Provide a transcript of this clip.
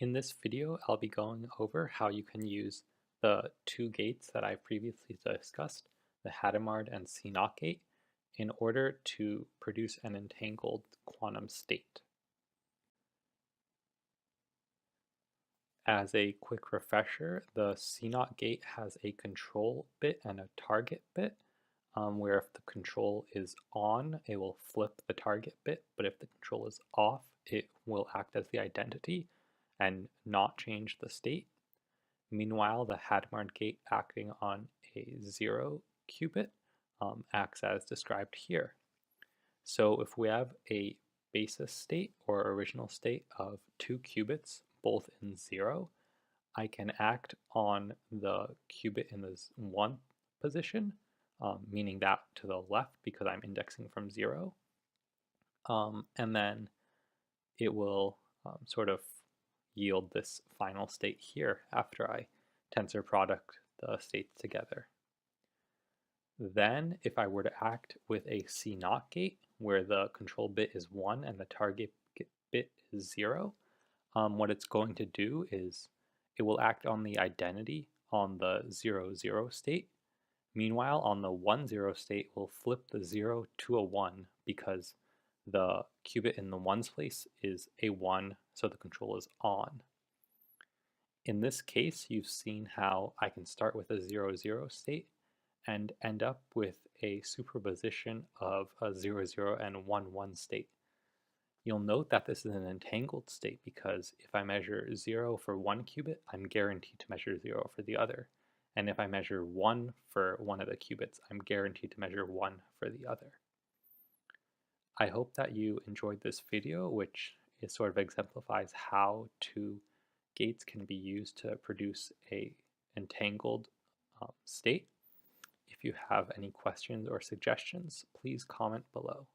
In this video, I'll be going over how you can use the two gates that I previously discussed, the Hadamard and CNOT gate, in order to produce an entangled quantum state. As a quick refresher, the CNOT gate has a control bit and a target bit, where if the control is on, it will flip the target bit, but if the control is off, it will act as the identity and not change the state. Meanwhile, the Hadamard gate acting on a 0 qubit acts as described here. So if we have a basis state or original state of 2 qubits, both in 0, I can act on the qubit in the 1 position, meaning that to the left because I'm indexing from 0. And then it will sort of yield this final state here after I tensor product the states together. Then if I were to act with a CNOT gate where the control bit is 1 and the target bit is 0, what it's going to do is it will act on the identity on the 0, 0 state. Meanwhile, on the 1, 0 state, we'll flip the 0 to a 1 because the qubit in the 1's place is a 1, so the control is on. In this case, you've seen how I can start with a 0, 0 state and end up with a superposition of a 0, 0 and 1, 1 state. You'll note that this is an entangled state because if I measure 0 for one qubit, I'm guaranteed to measure 0 for the other. And if I measure 1 for one of the qubits, I'm guaranteed to measure 1 for the other. I hope that you enjoyed this video, which sort of exemplifies how two gates can be used to produce a entangled state. If you have any questions or suggestions, please comment below.